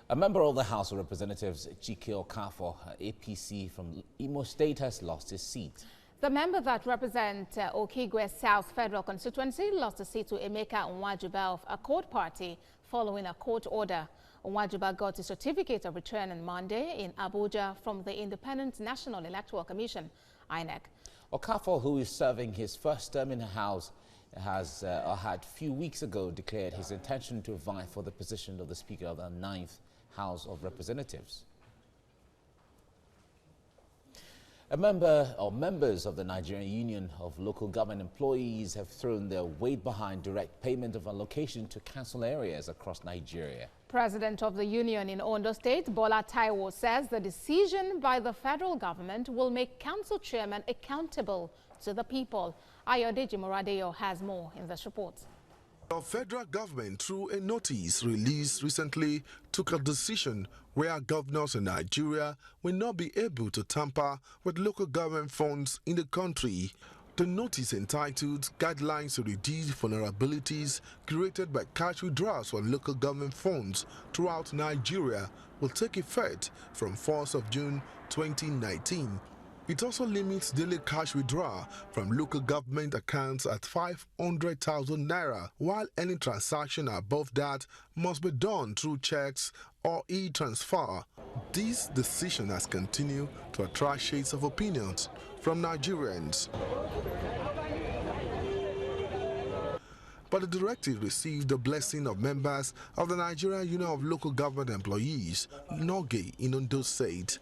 A member of the House of Representatives, Chike Okafor, APC from Imo State, has lost his seat. The member that represents Okigwe South Federal Constituency lost the seat to Emeka Nwajuba of Accord Party following a court order. Nwajuba got his certificate of return on Monday in Abuja from the Independent National Electoral Commission, INEC. Okafor, who is serving his first term in the House, had few weeks ago declared his intention to vie for the position of the Speaker of the 9th House of Representatives. A member or members of the Nigerian Union of Local Government Employees have thrown their weight behind direct payment of allocation to council areas across Nigeria. President of the union in Ondo State, Bola Taiwo, says the decision by the federal government will make council chairmen accountable to the people. Ayodeji Moradeyo has more in this report. The federal government, through a notice released recently, took a decision where governors in Nigeria will not be able to tamper with local government funds in the country. The notice, entitled Guidelines to Reduce Vulnerabilities Created by Cash Withdrawals from Local Government Funds Throughout Nigeria, will take effect from 4th of June 2019. It also limits daily cash withdrawal from local government accounts at 500,000 naira, while any transaction above that must be done through checks or e-transfer. This decision has continued to attract shades of opinions from Nigerians. But the directive received the blessing of members of the Nigerian Union of Local Government Employees, NULGE, in Ondo State.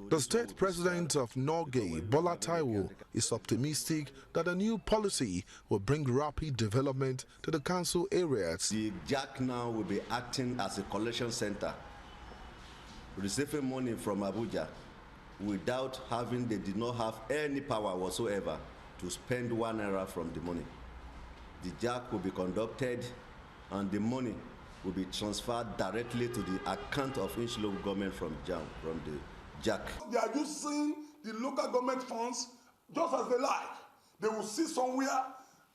The state president of NULGE, Bola Taiwo, is optimistic that the new policy will bring rapid development to the council areas. The JAC now will be acting as a collection center, receiving money from Abuja without having, they did not have any power whatsoever to spend 1 naira from the money. The JAC will be conducted and the money will be transferred directly to the account of each local government from the JAC. They are using the local government funds just as they like. They will sit somewhere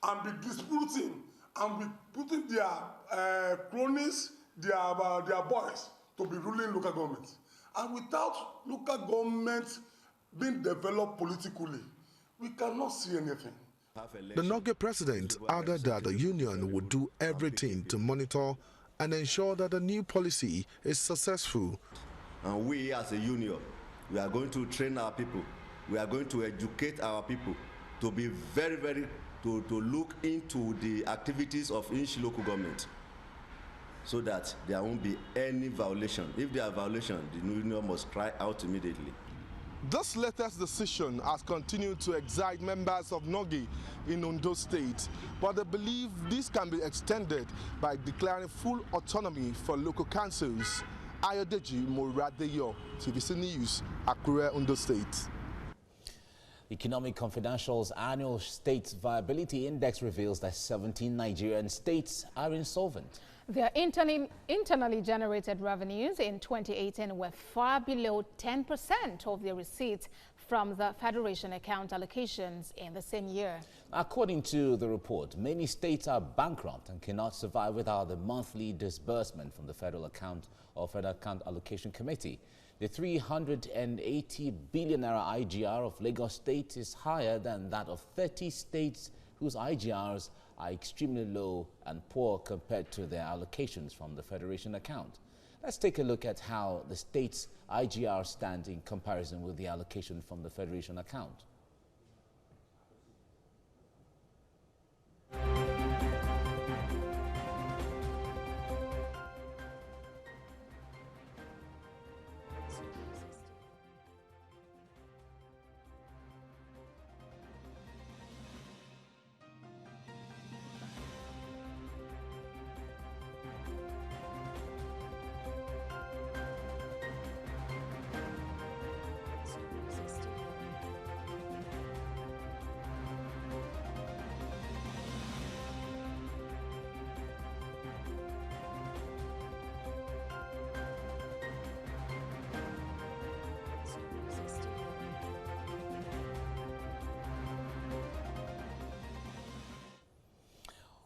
and be disputing and be putting their cronies, their boys to be ruling local government. And without local government being developed politically, we cannot see anything. The NULGE president added that the union would do everything to monitor and ensure that the new policy is successful. And we as a union, we are going to train our people. We are going to educate our people to be to look into the activities of each local government so that there won't be any violation. If there are violations, the union must cry out immediately. This latest decision has continued to excite members of NULGE in Ondo State, but they believe this can be extended by declaring full autonomy for local councils. Ayodeji Moradeyo, TVC News, Akure, Ondo State. Economic Confidential's annual State Viability Index reveals that 17 Nigerian states are insolvent. Their internally generated revenues in 2018 were far below 10% of their receipts from the Federation account allocations in the same year. According to the report, many states are bankrupt and cannot survive without the monthly disbursement from the Federal Account or Federal Account Allocation Committee. The 380 billion naira IGR of Lagos State is higher than that of 30 states whose IGRs are extremely low and poor compared to their allocations from the Federation account. Let's take a look at how the state's IGR stand in comparison with the allocation from the Federation account.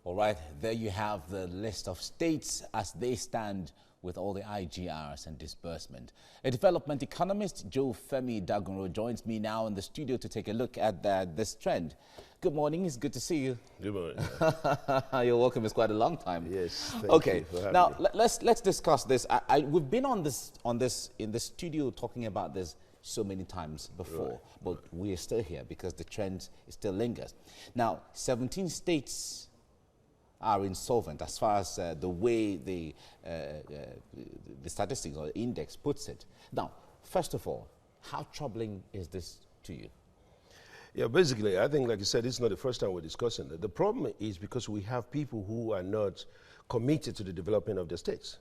All right, there you have the list of states as they stand with all the IGRs and disbursement. A development economist, Joe Danguro, joins me now in the studio to take a look at this trend. Good morning, it's good to see you. Good morning. You're welcome, it's quite a long time. Yes, thank okay, you for having now me. let's discuss this. We've been on this in the studio talking about this so many times before, Right. but we're still here because the trend still lingers. Now, 17 states are insolvent as far as the way the statistics or the index puts it. Now, first of all, how troubling is this to you? Yeah, basically, I think, like you said, it's not the first time we're discussing it. The problem is because we have people who are not committed to the development of the states.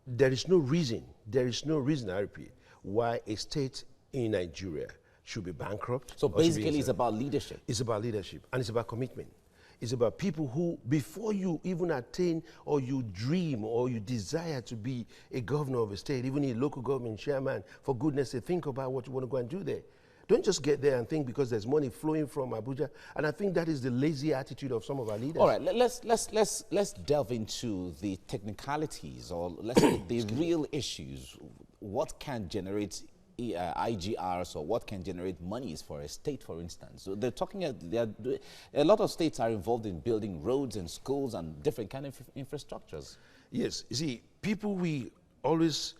There is no reason, I repeat, why a state in Nigeria should be bankrupt. So or should be basically, it's insolvent. about leadership. It's about leadership, and it's about commitment. It's about people who, before you even attain or you dream or you desire to be a governor of a state, even a local government chairman, for goodness sake, think about what you want to go and do there. Don't just get there and think because there's money flowing from Abuja. And I think that is the lazy attitude of some of our leaders. All right, let's delve into the technicalities, or let's say the real issues. What can generate IGRs, or what can generate monies for a state, for instance? So they're talking. A lot of states are involved in building roads and schools and different kind of infrastructures. Yes, you see, we always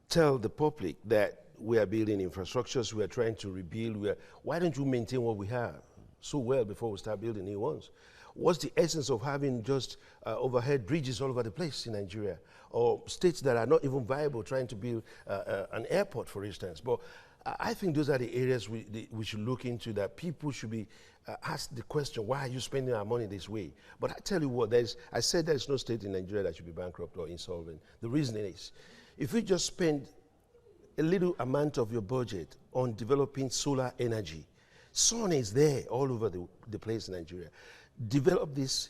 tell the public that we are building infrastructures, we are trying to rebuild. Why don't you maintain what we have so well before we start building new ones? What's the essence of having just overhead bridges all over the place in Nigeria, or states that are not even viable trying to build an airport, for instance? But I think those are the areas we should look into, that people should be asked the question, why are you spending our money this way? But I tell you what, I said there's no state in Nigeria that should be bankrupt or insolvent. The reason is, if we just spend a little amount of your budget on developing solar energy, sun is there all over the place in Nigeria. Develop this,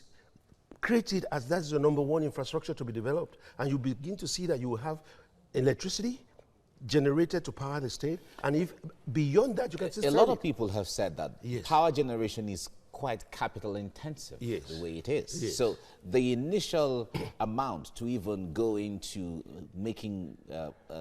create it as that's the number one infrastructure to be developed, and you begin to see that you will have electricity generated to power the state, and if beyond that you can A lot of people have said that Yes. power generation is quite capital intensive, Yes. the way it is. Yes. So the initial amount to even go into making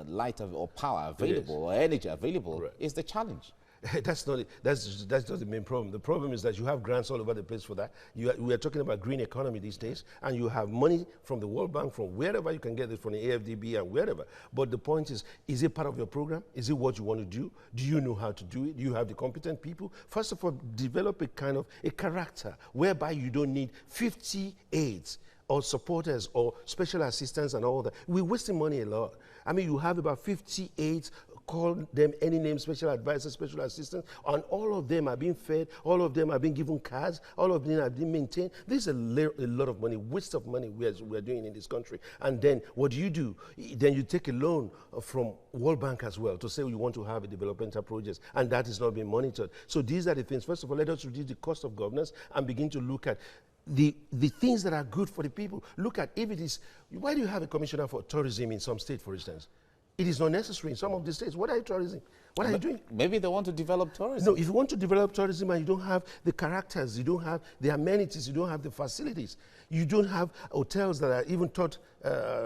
light or power available, or energy available, Right. is the challenge. That's not the main problem. The problem is that you have grants all over the place for that. We are talking about green economy these days, and you have money from the World Bank, from wherever you can get it, from the AFDB and wherever. But the point is it part of your program? Is it what you want to do? Do you know how to do it? Do you have the competent people? First of all, develop a kind of a character whereby you don't need 50 aides or supporters or special assistants and all that. We're wasting money a lot. I mean, you have about 50 aides, call them any name, special advisors, special assistants, and all of them are being fed, all of them are being given cars, all of them are being maintained. This is a lot of money, waste of money we're doing in this country. And then what do? Then you take a loan from World Bank as well to say you want to have a developmental project, and that is not being monitored. So these are the things. First of all, let us reduce the cost of governance and begin to look at the things that are good for the people. Look at, if it is, why do you have a commissioner for tourism in some state, for instance? It is not necessary in some of the states. What are you tourism? What are you doing? Maybe they want to develop tourism. No, if you want to develop tourism and you don't have the characters, you don't have the amenities, you don't have the facilities, you don't have hotels that are even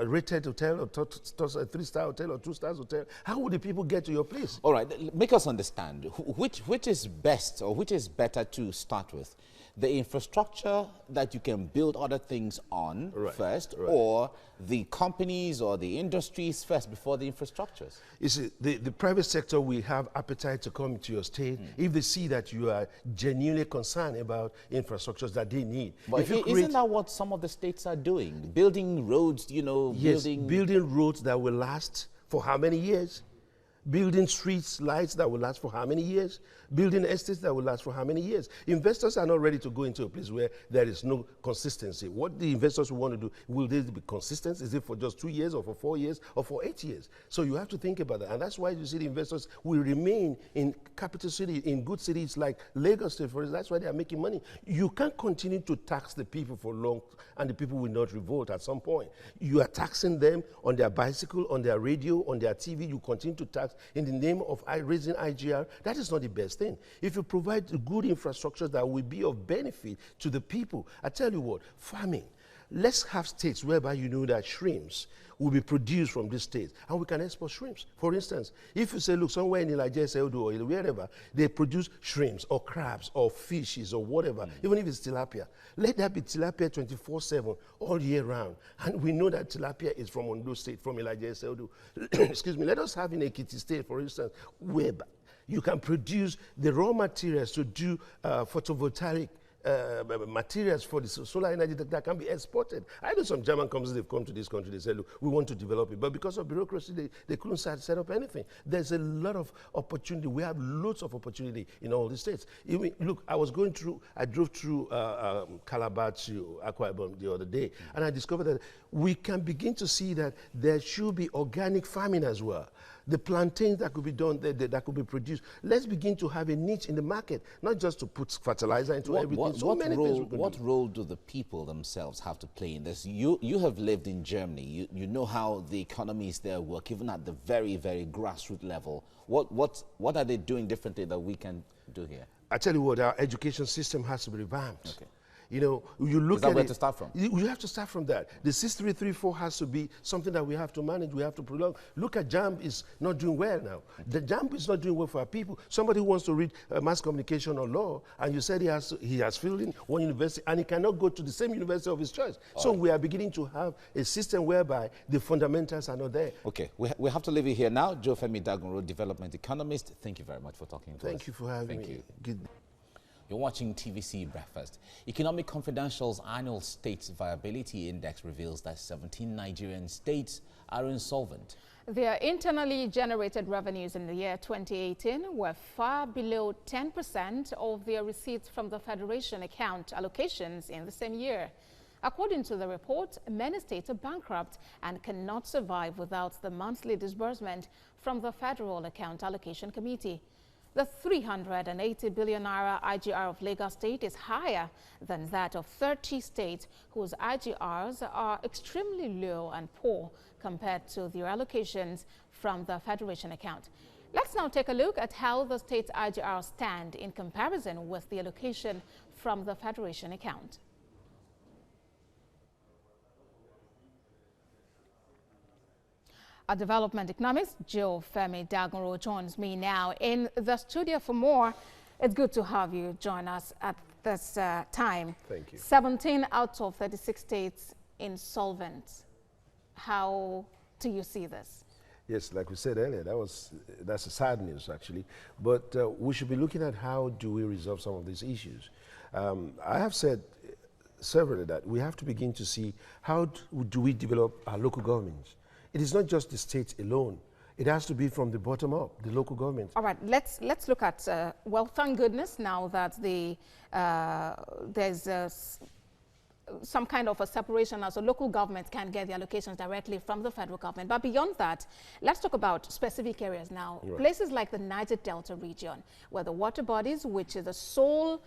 rated hotel, or 3-star hotel or 2-star hotel, how would the people get to your place? All right, make us understand which is best, or which is better to start with. The infrastructure that you can build other things on first, or the companies or the industries first before the infrastructures? You see, the private sector will have appetite to come to your state if they see that you are genuinely concerned about infrastructures that they need. But isn't that what some of the states are doing? Building roads, Yes, building roads that will last for how many years? Building streets, lights that will last for how many years? Building estates that will last for how many years? Investors are not ready to go into a place where there is no consistency. What the investors will want to do, will they be consistent? Is it for just 2 years, or for 4 years, or for 8 years? So you have to think about that. And that's why you see the investors will remain in capital cities, in good cities like Lagos State, for instance. That's why they are making money. You can't continue to tax the people for long, and the people will not revolt at some point. You are taxing them on their bicycle, on their radio, on their TV. You continue to tax in the name of raising IGR. That is not the best thing. If you provide good infrastructure that will be of benefit to the people, I tell you what, farming. Let's have states whereby you know that shrimps will be produced from these states, and we can export shrimps. For instance, if you say, look, somewhere in LGAs or wherever, they produce shrimps or crabs or fishes or whatever, even if it's tilapia, let that be tilapia 24/7 all year round. And we know that tilapia is from Ondo State, from LGAs. Excuse me, let us have in Ekiti State, for instance, where you can produce the raw materials to do photovoltaic materials for the solar energy that can be exported. I know some German companies, they've come to this country, they say, look, we want to develop it, but because of bureaucracy, they couldn't set up anything. There's a lot of opportunity. We have lots of opportunity in all the states. Even, look, I drove through Calabar to Akwa Ibom the other day, and I discovered that we can begin to see that there should be organic farming as well. The plantains that could be done, that could be produced. Let's begin to have a niche in the market, not just to put fertilizer into everything. What role do the people themselves have to play in this? You have lived in Germany. You know how the economies there work, even at the very, very grassroots level. What are they doing differently that we can do here? I tell you what, our education system has to be revamped. Okay. You know, you look at it. Is that where to start from? You have to start from that. The 6334 has to be something that we have to manage, we have to prolong. Look at JAMB is not doing well now. The JAMB is not doing well for our people. Somebody who wants to read mass communication or law, and you said he has filled in one university, and he cannot go to the same university of his choice. So we are beginning to have a system whereby the fundamentals are not there. Okay, we have to leave it here now. Joe Danguro, Development Economist, thank you very much for talking to us. Thank you for having me. Good. You're watching TVC Breakfast. Economic Confidential's annual States Viability Index reveals that 17 Nigerian states are insolvent. Their internally generated revenues in the year 2018 were far below 10% of their receipts from the Federation account allocations in the same year. According to the report, many states are bankrupt and cannot survive without the monthly disbursement from the Federal Account Allocation Committee. The 380 billion naira IGR of Lagos State is higher than that of 30 states whose IGRs are extremely low and poor compared to their allocations from the Federation account. Let's now take a look at how the state's IGRs stand in comparison with the allocation from the Federation account. Our development economist, Joe Danguro, joins me now in the studio for more. It's good to have you join us at this time. Thank you. 17 out of 36 states insolvent. How do you see this? Yes, like we said earlier, that's a sad news, actually. But we should be looking at how do we resolve some of these issues. I have said several that we have to begin to see how do we develop our local governments. It is not just the states alone. It has to be from the bottom up, the local government. All right, let's look at, well, thank goodness now that there's some kind of a separation as a local government can get the allocations directly from the federal government. But beyond that, let's talk about specific areas now. Right. Places like the Niger Delta region, where the water bodies, which is the sole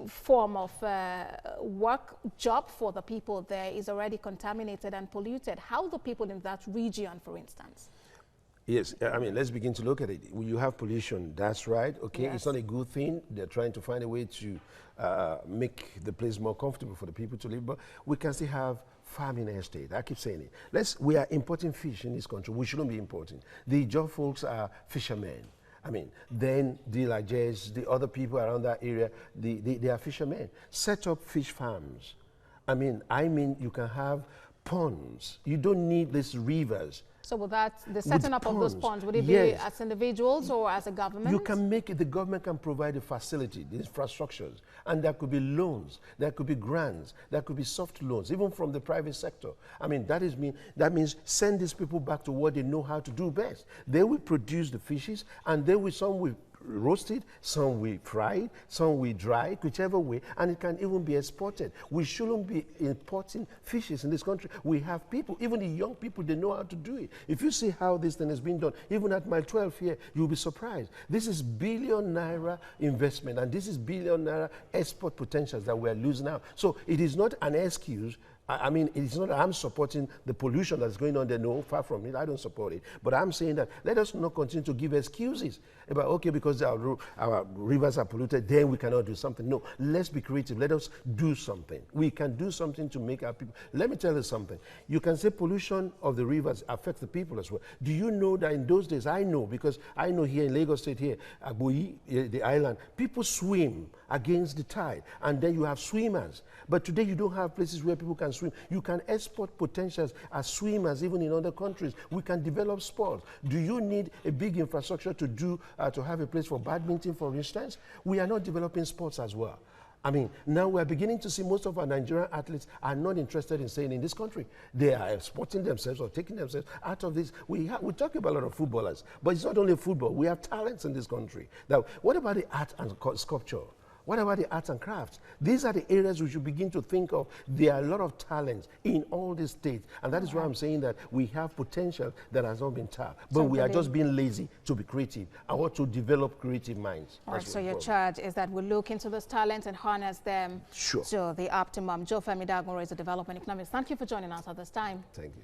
form of job for the people there, is already contaminated and polluted. How the people in that region, for instance? Yes, I mean, let's begin to look at it. You have pollution, that's right, okay? Yes. It's not a good thing. They're trying to find a way to make the place more comfortable for the people to live, but we can still have farming estate. I keep saying it. We are importing fish in this country. We shouldn't be importing. The job folks are fishermen. I mean, then the LGAs, the other people around that area, they are fishermen. Set up fish farms. I mean, you can have ponds. You don't need these rivers. So with that, the setting up of those ponds, would it be as individuals or as a government? You can make it, the government can provide the facility, the infrastructures, and there could be loans, there could be grants, there could be soft loans, even from the private sector. I mean, that means send these people back to what they know how to do best. They will produce the fishes, and some will roasted, some we fried, some we dry, whichever way, and it can even be exported. We shouldn't be importing fishes in this country. We have people, even the young people, they know how to do it. If you see how this thing has been done, even at Mile 12 here, you'll be surprised. This is billion naira investment, and this is billion naira export potentials that we're losing now. So it is not an excuse I mean, it's not that I'm supporting the pollution that's going on there. No, far from it. I don't support it. But I'm saying that let us not continue to give excuses about, okay, because our rivers are polluted, then we cannot do something. No, let's be creative. Let us do something. We can do something to make our people. Let me tell you something. You can say pollution of the rivers affects the people as well. Do you know that in those days, I know, because I know here in Lagos State here, Agboyi, the island, people swim against the tide, and then you have swimmers. But today you don't have places where people can swim. You can export potentials as swimmers even in other countries. We can develop sports. Do you need a big infrastructure to have a place for badminton, for instance? We are not developing sports as well. I mean, now we're beginning to see most of our Nigerian athletes are not interested in staying in this country. They are exporting themselves or taking themselves out of this. We talk about a lot of footballers, but it's not only football. We have talents in this country. Now, what about the art and sculpture? What about the arts and crafts? These are the areas we should begin to think of. There are a lot of talents in all these states. And that is why I'm saying that we have potential that has not been tapped. But we are just being lazy to be creative or to develop creative minds. All right, so your charge is that we look into those talents and harness them to the optimum. Joe Danguro is a development economist. Thank you for joining us at this time. Thank you.